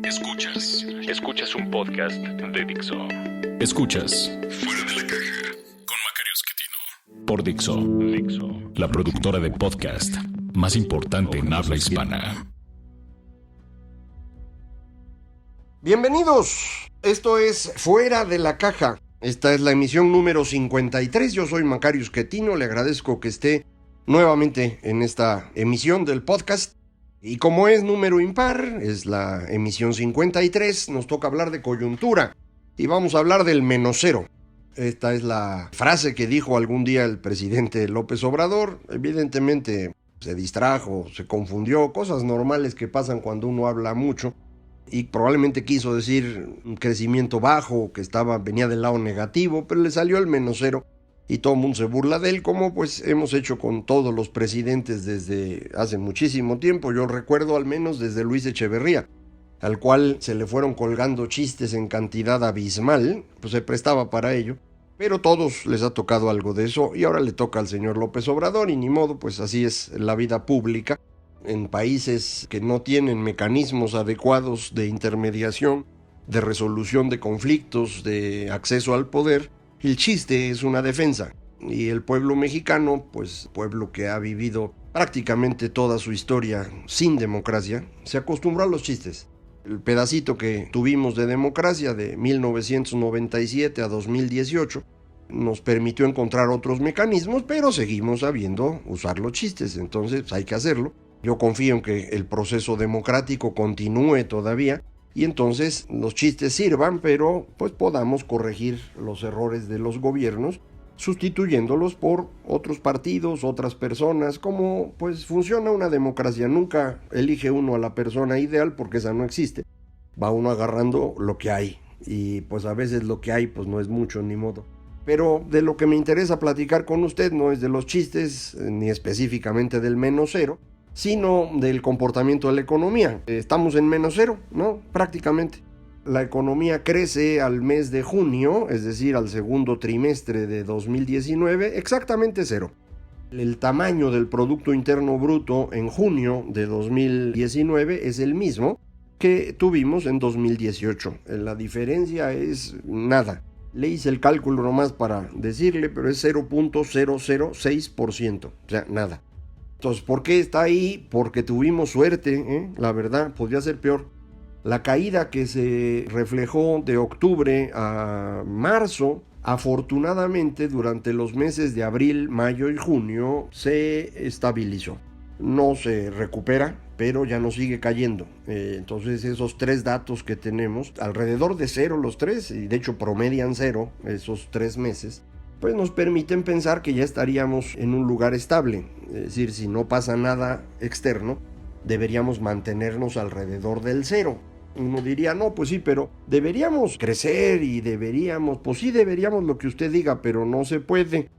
Escuchas un podcast de Dixo. Escuchas Fuera de la Caja con Macario Esquetino por Dixo, la productora de podcast más importante en habla hispana. Bienvenidos, esto es Fuera de la Caja. Esta es la emisión número 53. Yo soy Macario Esquetino, le agradezco que esté nuevamente en esta emisión del podcast. Y como es número impar, es la emisión 53, nos toca hablar de coyuntura y vamos a hablar del -0. Esta es la frase que dijo algún día el presidente López Obrador. Evidentemente se distrajo, se confundió, cosas normales que pasan cuando uno habla mucho, y probablemente quiso decir un crecimiento bajo, que venía del lado negativo, pero le salió el -0. Y todo el mundo se burla de él, como pues hemos hecho con todos los presidentes desde hace muchísimo tiempo. Yo recuerdo al menos desde Luis Echeverría, al cual se le fueron colgando chistes en cantidad abismal, pues se prestaba para ello, pero todos les ha tocado algo de eso, y ahora le toca al señor López Obrador, y ni modo, pues así es la vida pública. En países que no tienen mecanismos adecuados de intermediación, de resolución de conflictos, de acceso al poder, el chiste es una defensa, y el pueblo mexicano, pues pueblo que ha vivido prácticamente toda su historia sin democracia, se acostumbró a los chistes. El pedacito que tuvimos de democracia de 1997 a 2018 nos permitió encontrar otros mecanismos, pero seguimos sabiendo usar los chistes, entonces pues, hay que hacerlo. Yo confío en que el proceso democrático continúe todavía, y entonces los chistes sirvan, pero pues podamos corregir los errores de los gobiernos sustituyéndolos por otros partidos, otras personas, como pues funciona una democracia. Nunca elige uno a la persona ideal porque esa no existe. Va uno agarrando lo que hay, y pues a veces lo que hay pues no es mucho, ni modo. Pero de lo que me interesa platicar con usted no es de los chistes, ni específicamente del -0, sino del comportamiento de la economía. Estamos en -0, ¿no? Prácticamente. La economía crece al mes de junio, es decir, al segundo trimestre de 2019, exactamente 0. El tamaño del Producto Interno Bruto en junio de 2019 es el mismo que tuvimos en 2018. La diferencia es nada. Le hice el cálculo nomás para decirle, pero es 0.006%, o sea, nada. Entonces, ¿por qué está ahí? Porque tuvimos suerte, la verdad, podría ser peor. La caída que se reflejó de octubre a marzo, afortunadamente durante los meses de abril, mayo y junio, se estabilizó. No se recupera, pero ya no sigue cayendo. Entonces esos tres datos que tenemos, alrededor de 0 los tres, y de hecho promedian 0 esos 3 meses, pues nos permiten pensar que ya estaríamos en un lugar estable. Es decir, si no pasa nada externo, deberíamos mantenernos alrededor del 0. Uno diría, no, pues sí, pero deberíamos crecer y deberíamos, pues sí, deberíamos lo que usted diga, pero no se puede.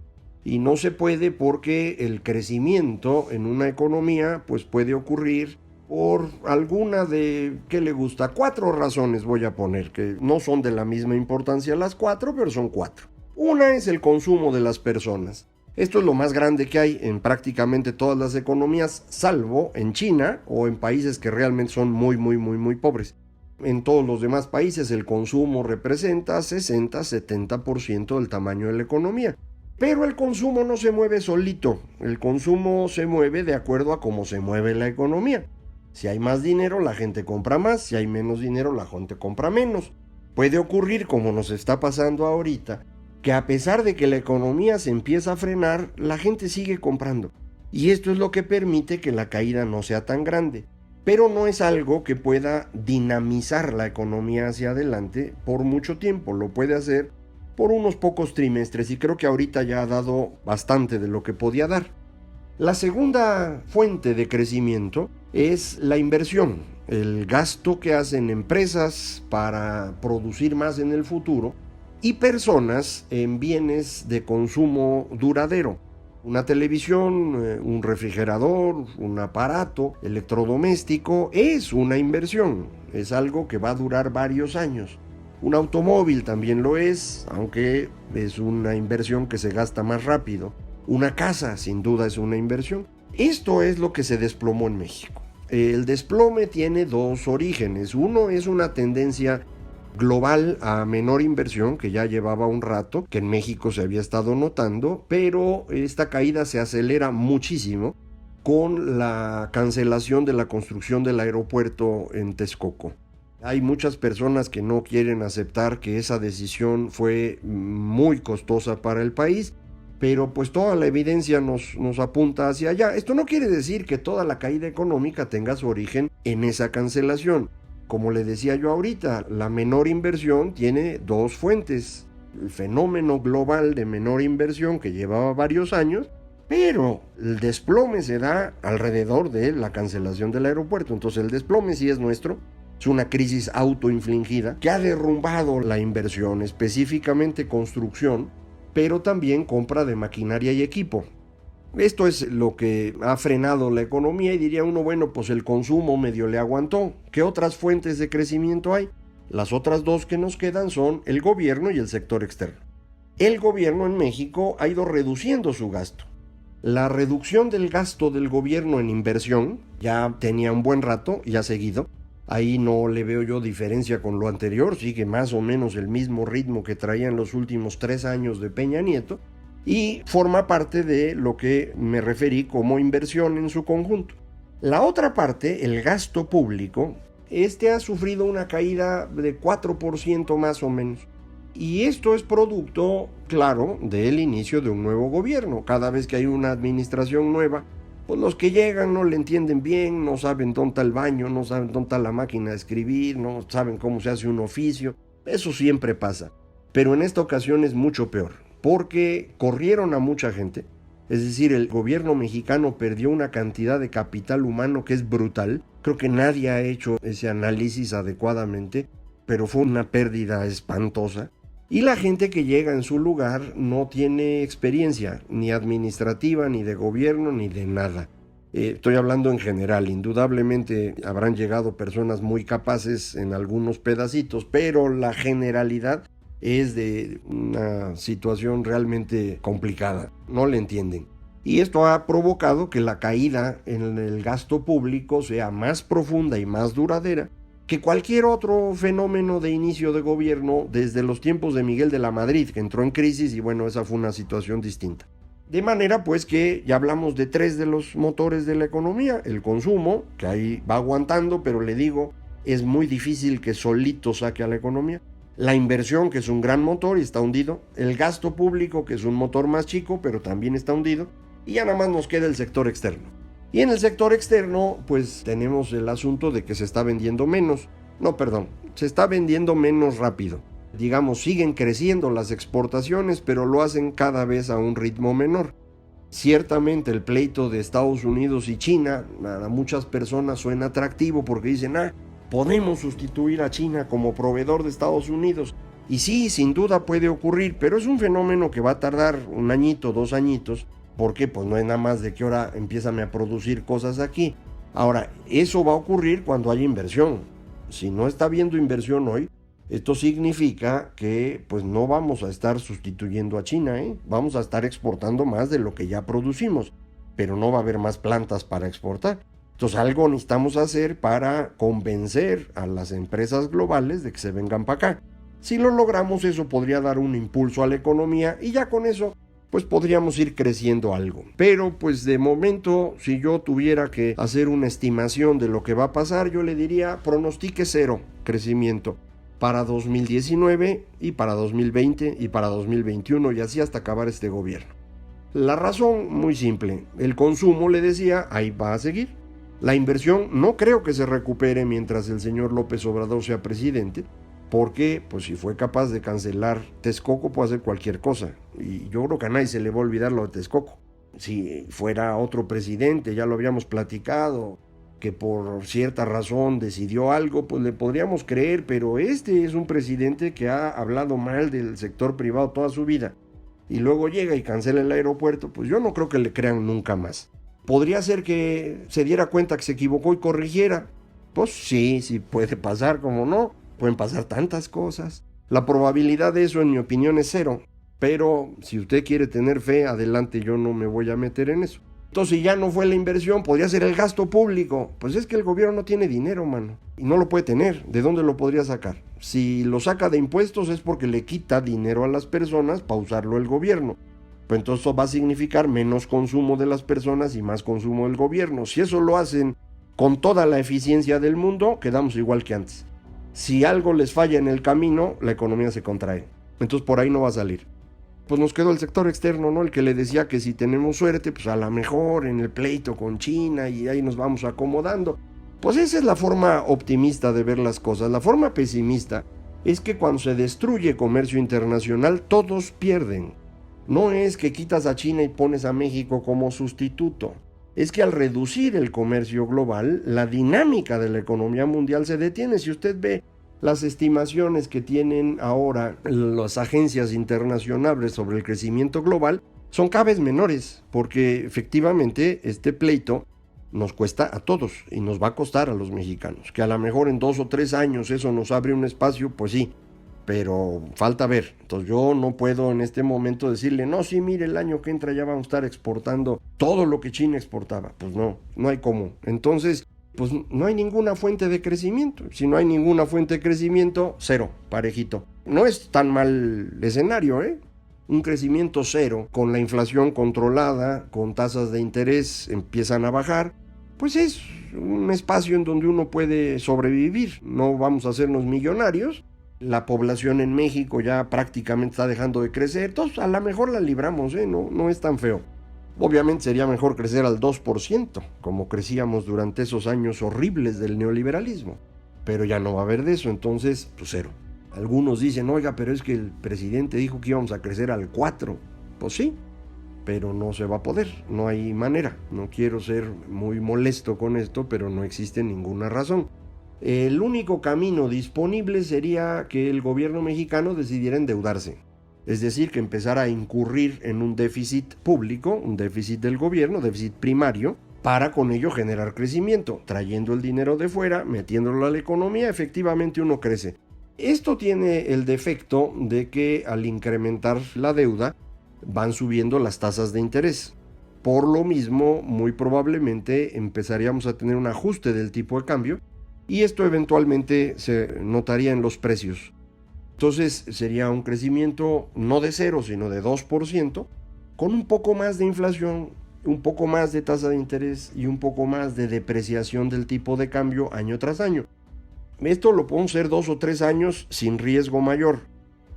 Y no se puede porque el crecimiento en una economía pues puede ocurrir por alguna de, ¿qué le gusta? 4 razones voy a poner, que no son de la misma importancia las 4, pero son 4. Una es el consumo de las personas. Esto es lo más grande que hay en prácticamente todas las economías, salvo en China o en países que realmente son muy pobres. En todos los demás países el consumo representa 60-70% del tamaño de la economía. Pero el consumo no se mueve solito, el consumo se mueve de acuerdo a cómo se mueve la economía. Si hay más dinero, la gente compra más, si hay menos dinero, la gente compra menos. Puede ocurrir, como nos está pasando ahorita, que a pesar de que la economía se empieza a frenar, la gente sigue comprando. Y esto es lo que permite que la caída no sea tan grande. Pero no es algo que pueda dinamizar la economía hacia adelante por mucho tiempo. Lo puede hacer por unos pocos trimestres, y creo que ahorita ya ha dado bastante de lo que podía dar. La segunda fuente de crecimiento es la inversión, el gasto que hacen empresas para producir más en el futuro y personas en bienes de consumo duradero. Una televisión, un refrigerador, un aparato electrodoméstico es una inversión, es algo que va a durar varios años. Un automóvil también lo es, aunque es una inversión que se gasta más rápido. Una casa sin duda es una inversión. Esto es lo que se desplomó en México. El desplome tiene dos orígenes. Uno es una tendencia global a menor inversión que ya llevaba un rato, que en México se había estado notando, pero esta caída se acelera muchísimo con la cancelación de la construcción del aeropuerto en Texcoco. Hay muchas personas que no quieren aceptar que esa decisión fue muy costosa para el país, pero pues toda la evidencia nos apunta hacia allá. Esto no quiere decir que toda la caída económica tenga su origen en esa cancelación. Como le decía yo ahorita, la menor inversión tiene dos fuentes. El fenómeno global de menor inversión que llevaba varios años, pero el desplome se da alrededor de la cancelación del aeropuerto. Entonces el desplome sí es nuestro. Es una crisis autoinfligida que ha derrumbado la inversión, específicamente construcción, pero también compra de maquinaria y equipo. Esto es lo que ha frenado la economía y diría uno, bueno, pues el consumo medio le aguantó. ¿Qué otras fuentes de crecimiento hay? Las otras dos que nos quedan son el gobierno y el sector externo. El gobierno en México ha ido reduciendo su gasto. La reducción del gasto del gobierno en inversión ya tenía un buen rato, ya seguido. Ahí no le veo yo diferencia con lo anterior, sigue más o menos el mismo ritmo que traía en los últimos 3 años de Peña Nieto y forma parte de lo que me referí como inversión en su conjunto. La otra parte, el gasto público, ha sufrido una caída de 4% más o menos. Y esto es producto, claro, del inicio de un nuevo gobierno. Cada vez que hay una administración nueva, pues los que llegan no le entienden bien, no saben dónde está el baño, no saben dónde está la máquina de escribir, no saben cómo se hace un oficio. Eso siempre pasa. Pero en esta ocasión es mucho peor, porque corrieron a mucha gente. Es decir, el gobierno mexicano perdió una cantidad de capital humano que es brutal. Creo que nadie ha hecho ese análisis adecuadamente, pero fue una pérdida espantosa. Y la gente que llega en su lugar no tiene experiencia, ni administrativa, ni de gobierno, ni de nada. Estoy hablando en general, indudablemente habrán llegado personas muy capaces en algunos pedacitos, pero la generalidad es de una situación realmente complicada, no le entienden. Y esto ha provocado que la caída en el gasto público sea más profunda y más duradera que cualquier otro fenómeno de inicio de gobierno desde los tiempos de Miguel de la Madrid, que entró en crisis y bueno, esa fue una situación distinta. De manera pues que ya hablamos de 3 de los motores de la economía, el consumo, que ahí va aguantando, pero le digo, es muy difícil que solito saque a la economía. La inversión, que es un gran motor y está hundido, el gasto público, que es un motor más chico, pero también está hundido, y ya nada más nos queda el sector externo. Y en el sector externo, pues tenemos el asunto de que se está vendiendo menos. Se está vendiendo menos rápido. Digamos, siguen creciendo las exportaciones, pero lo hacen cada vez a un ritmo menor. Ciertamente el pleito de Estados Unidos y China a muchas personas suena atractivo porque dicen, podemos sustituir a China como proveedor de Estados Unidos. Y sí, sin duda puede ocurrir, pero es un fenómeno que va a tardar 1 añito, 2 añitos. Porque pues no es nada más de que ahora empiezan a producir cosas aquí. Ahora, eso va a ocurrir cuando haya inversión. Si no está habiendo inversión hoy, esto significa que pues no vamos a estar sustituyendo a China, Vamos a estar exportando más de lo que ya producimos, pero no va a haber más plantas para exportar. Entonces algo necesitamos hacer para convencer a las empresas globales de que se vengan para acá. Si lo logramos, eso podría dar un impulso a la economía y ya con eso pues podríamos ir creciendo algo. Pero pues de momento, si yo tuviera que hacer una estimación de lo que va a pasar, yo le diría, pronostique 0 crecimiento para 2019 y para 2020 y para 2021 y así hasta acabar este gobierno. La razón muy simple, el consumo, le decía, ahí va a seguir. La inversión no creo que se recupere mientras el señor López Obrador sea presidente, porque pues si fue capaz de cancelar Texcoco puede hacer cualquier cosa, y yo creo que a nadie se le va a olvidar lo de Texcoco. Si fuera otro presidente, ya lo habíamos platicado, que por cierta razón decidió algo, pues le podríamos creer, pero este es un presidente que ha hablado mal del sector privado toda su vida, y luego llega y cancela el aeropuerto, pues yo no creo que le crean nunca más. Podría ser que se diera cuenta que se equivocó y corrigiera, pues sí puede pasar, como no. Pueden pasar tantas cosas. La probabilidad de eso, en mi opinión, es 0. Pero si usted quiere tener fe, adelante, yo no me voy a meter en eso. Entonces, si ya no fue la inversión, podría ser el gasto público. Pues es que el gobierno no tiene dinero, mano. Y no lo puede tener. ¿De dónde lo podría sacar? Si lo saca de impuestos es porque le quita dinero a las personas para usarlo el gobierno. Pues entonces eso va a significar menos consumo de las personas y más consumo del gobierno. Si eso lo hacen con toda la eficiencia del mundo, quedamos igual que antes. Si algo les falla en el camino, la economía se contrae. Entonces por ahí no va a salir. Pues nos quedó el sector externo, ¿no? El que le decía que si tenemos suerte, pues a lo mejor en el pleito con China y ahí nos vamos acomodando. Pues esa es la forma optimista de ver las cosas. La forma pesimista es que cuando se destruye comercio internacional, todos pierden. No es que quitas a China y pones a México como sustituto. Es que al reducir el comercio global, la dinámica de la economía mundial se detiene. Si usted ve las estimaciones que tienen ahora las agencias internacionales sobre el crecimiento global, son cada vez menores, porque efectivamente este pleito nos cuesta a todos y nos va a costar a los mexicanos. Que a lo mejor en 2 o 3 años eso nos abre un espacio, pues sí, pero falta ver. Entonces yo no puedo en este momento decirle, no, sí, mire, el año que entra ya vamos a estar exportando todo lo que China exportaba. Pues no hay cómo. Entonces, pues no hay ninguna fuente de crecimiento. Si no hay ninguna fuente de crecimiento, cero, parejito. No es tan mal escenario, ¿eh? Un crecimiento cero, con la inflación controlada, con tasas de interés empiezan a bajar, pues es un espacio en donde uno puede sobrevivir. No vamos a hacernos millonarios. La población en México ya prácticamente está dejando de crecer. Entonces, a lo mejor la libramos, ¿eh? No es tan feo. Obviamente sería mejor crecer al 2%, como crecíamos durante esos años horribles del neoliberalismo. Pero ya no va a haber de eso, entonces, pues cero. Algunos dicen, oiga, pero es que el presidente dijo que íbamos a crecer al 4%. Pues sí, pero no se va a poder, no hay manera. No quiero ser muy molesto con esto, pero no existe ninguna razón. El único camino disponible sería que el gobierno mexicano decidiera endeudarse. Es decir, que empezara a incurrir en un déficit público, un déficit del gobierno, déficit primario, para con ello generar crecimiento, trayendo el dinero de fuera, metiéndolo a la economía, efectivamente uno crece. Esto tiene el defecto de que al incrementar la deuda van subiendo las tasas de interés. Por lo mismo, muy probablemente empezaríamos a tener un ajuste del tipo de cambio y esto eventualmente se notaría en los precios. Entonces sería un crecimiento no de 0, sino de 2%, con un poco más de inflación, un poco más de tasa de interés y un poco más de depreciación del tipo de cambio año tras año. Esto lo podemos hacer 2 o 3 años sin riesgo mayor,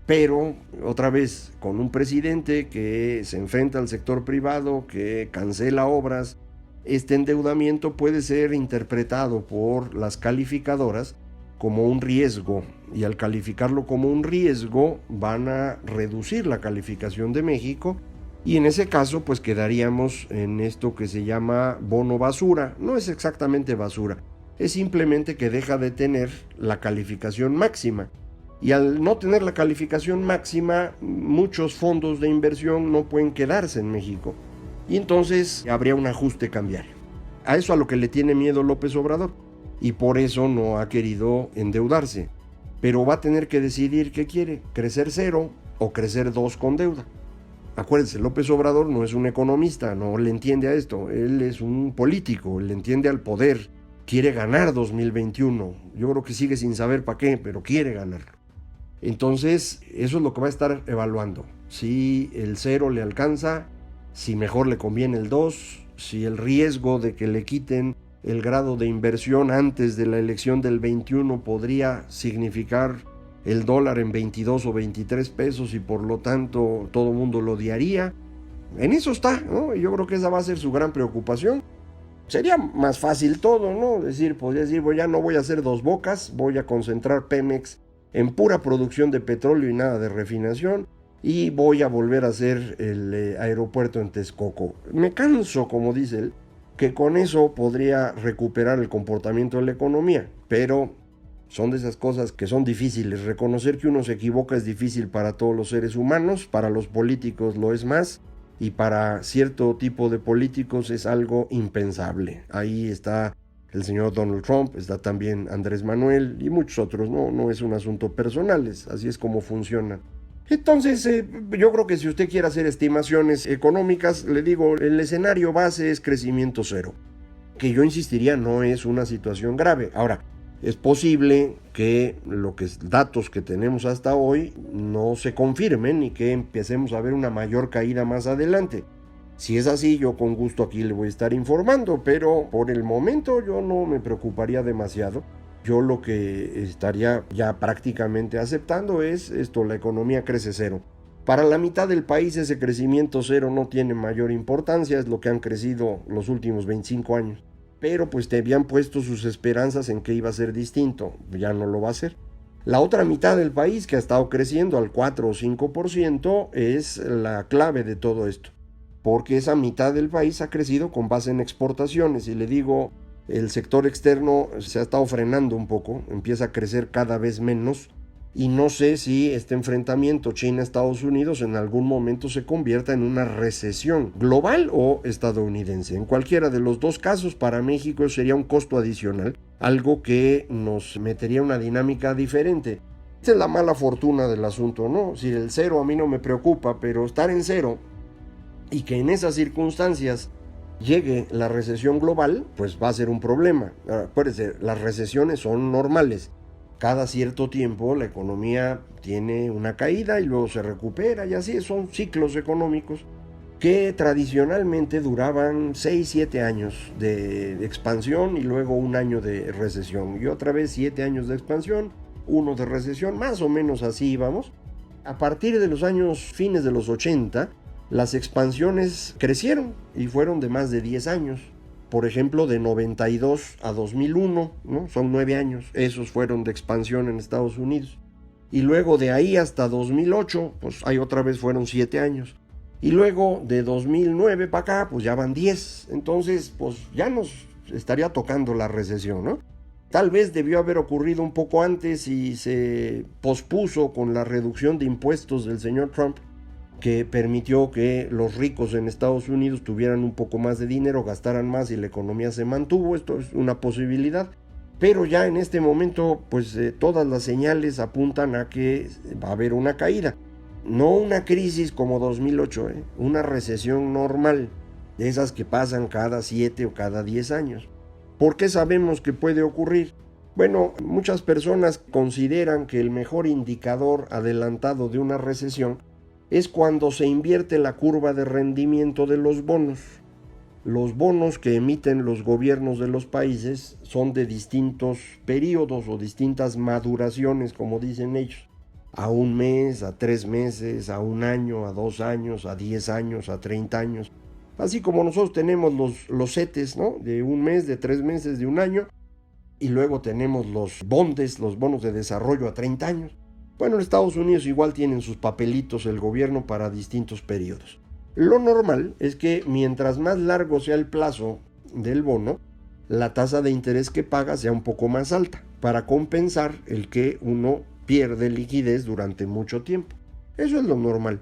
pero otra vez con un presidente que se enfrenta al sector privado, que cancela obras. Este endeudamiento puede ser interpretado por las calificadoras como un riesgo, y al calificarlo como un riesgo van a reducir la calificación de México, y en ese caso pues quedaríamos en esto que se llama bono basura. No es exactamente basura, es simplemente que deja de tener la calificación máxima, y al no tener la calificación máxima, muchos fondos de inversión no pueden quedarse en México, y entonces habría un ajuste cambiario. A eso a lo que le tiene miedo López Obrador, y por eso no ha querido endeudarse. Pero va a tener que decidir qué quiere, crecer 0 o crecer 2 con deuda. Acuérdense, López Obrador no es un economista, no le entiende a esto. Él es un político, le entiende al poder, quiere ganar 2021. Yo creo que sigue sin saber para qué, pero quiere ganarlo. Entonces, eso es lo que va a estar evaluando. Si el 0 le alcanza, si mejor le conviene el 2, si el riesgo de que le quiten el grado de inversión antes de la elección del 21 podría significar el dólar en 22 o 23 pesos y por lo tanto todo el mundo lo odiaría. En eso está, ¿no? Yo creo que esa va a ser su gran preocupación. Sería más fácil todo, ¿no? Podría decir, ya no voy a hacer dos bocas, voy a concentrar Pemex en pura producción de petróleo y nada de refinación, y voy a volver a hacer el aeropuerto en Texcoco. Me canso, como dice él, que con eso podría recuperar el comportamiento de la economía, pero son de esas cosas que son difíciles. Reconocer que uno se equivoca es difícil para todos los seres humanos, para los políticos lo es más, y para cierto tipo de políticos es algo impensable. Ahí está el señor Donald Trump, está también Andrés Manuel y muchos otros. No es un asunto personal, así es como funciona Entonces, yo creo que si usted quiere hacer estimaciones económicas, le digo, el escenario base es crecimiento cero, que yo insistiría no es una situación grave. Ahora, es posible que datos que tenemos hasta hoy no se confirmen y que empecemos a ver una mayor caída más adelante. Si es así, yo con gusto aquí le voy a estar informando, pero por el momento yo no me preocuparía demasiado. Yo lo que estaría ya prácticamente aceptando es esto: la economía crece cero. Para la mitad del país ese crecimiento cero no tiene mayor importancia, es lo que han crecido los últimos 25 años. Pero pues te habían puesto sus esperanzas en que iba a ser distinto, ya no lo va a ser. La otra mitad del país, que ha estado creciendo al 4 o 5%, es la clave de todo esto. Porque esa mitad del país ha crecido con base en exportaciones, y le digo, el sector externo se ha estado frenando un poco, empieza a crecer cada vez menos, y no sé si este enfrentamiento China-Estados Unidos en algún momento se convierta en una recesión global o estadounidense. En cualquiera de los dos casos, para México sería un costo adicional, algo que nos metería una dinámica diferente. Esa es la mala fortuna del asunto, ¿no? Si el cero a mí no me preocupa, pero estar en cero y que en esas circunstancias llegue la recesión global, pues va a ser un problema. Acuérdense, las recesiones son normales. Cada cierto tiempo la economía tiene una caída y luego se recupera, y así son ciclos económicos que tradicionalmente duraban 6-7 años de expansión y luego un año de recesión, y otra vez 7 años de expansión, 1 de recesión, más o menos así íbamos. A partir de los años fines de los 80, las expansiones crecieron y fueron de más de 10 años. Por ejemplo, de 92 a 2001, ¿no? Son 9 años. Esos fueron de expansión en Estados Unidos. Y luego de ahí hasta 2008, pues ahí otra vez fueron 7 años. Y luego de 2009 para acá, pues ya van 10. Entonces, pues ya nos estaría tocando la recesión, ¿no? Tal vez debió haber ocurrido un poco antes y se pospuso con la reducción de impuestos del señor Trump, que permitió que los ricos en Estados Unidos tuvieran un poco más de dinero, gastaran más y la economía se mantuvo. Esto es una posibilidad, pero ya en este momento pues todas las señales apuntan a que va a haber una caída, no una crisis como 2008, una recesión normal, de esas que pasan cada 7 o cada 10 años. ¿Por qué sabemos que puede ocurrir? Bueno, muchas personas consideran que el mejor indicador adelantado de una recesión es cuando se invierte la curva de rendimiento de los bonos. Los bonos que emiten los gobiernos de los países son de distintos periodos o distintas maduraciones, como dicen ellos. A 1 mes, a 3 meses, a 1 año, a 2 años, a 10 años, a 30 años. Así como nosotros tenemos los CETES, ¿no? De 1 mes, de 3 meses, de 1 año. Y luego tenemos los bondes, los bonos de desarrollo a 30 años. Bueno, en Estados Unidos igual tienen sus papelitos el gobierno para distintos periodos. Lo normal es que mientras más largo sea el plazo del bono, la tasa de interés que paga sea un poco más alta, para compensar el que uno pierde liquidez durante mucho tiempo. Eso es lo normal.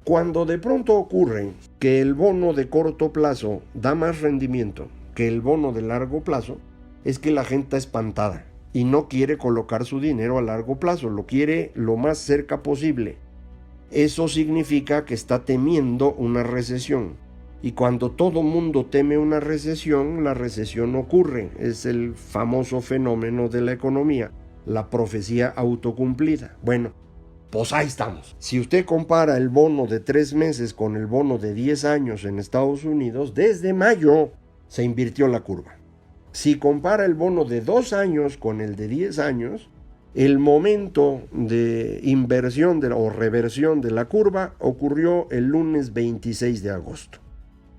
Cuando de pronto ocurre que el bono de corto plazo da más rendimiento que el bono de largo plazo, es que la gente está espantada y no quiere colocar su dinero a largo plazo, lo quiere lo más cerca posible. Eso significa que está temiendo una recesión. Y cuando todo mundo teme una recesión, la recesión ocurre. Es el famoso fenómeno de la economía, la profecía autocumplida. Bueno, pues ahí estamos. Si usted compara el bono de 3 meses con el bono de 10 años en Estados Unidos, desde mayo se invirtió la curva. Si compara el bono de 2 años con el de 10 años, el momento de inversión o reversión de la curva ocurrió el lunes 26 de agosto.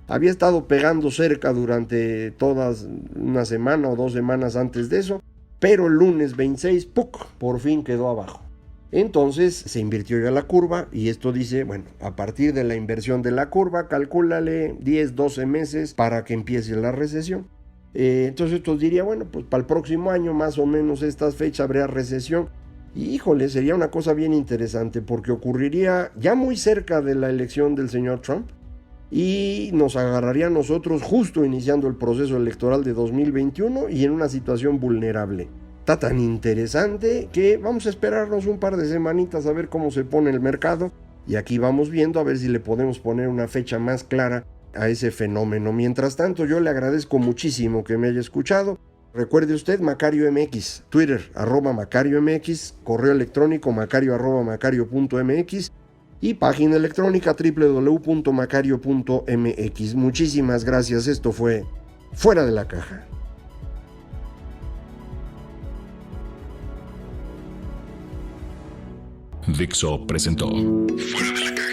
Había estado pegando cerca durante todas una semana o 2 semanas antes de eso, pero el lunes 26, ¡puc!, por fin quedó abajo. Entonces se invirtió ya la curva y esto dice, bueno, a partir de la inversión de la curva, calcúlale 10-12 meses para que empiece la recesión. Entonces esto diría, bueno, pues para el próximo año más o menos estas fechas habría recesión. Y híjole, sería una cosa bien interesante porque ocurriría ya muy cerca de la elección del señor Trump y nos agarraría a nosotros justo iniciando el proceso electoral de 2021 y en una situación vulnerable. está tan interesante que vamos a esperarnos un par de semanitas a ver cómo se pone el mercado y aquí vamos viendo a ver si le podemos poner una fecha más clara a ese fenómeno. Mientras tanto, yo le agradezco muchísimo que me haya escuchado. Recuerde usted, Macario MX, Twitter, @Macario MX, correo electrónico macario@macario.mx y página electrónica www.macario.mx. Muchísimas gracias, esto fue Fuera de la Caja. Dixo presentó Fuera de la Caja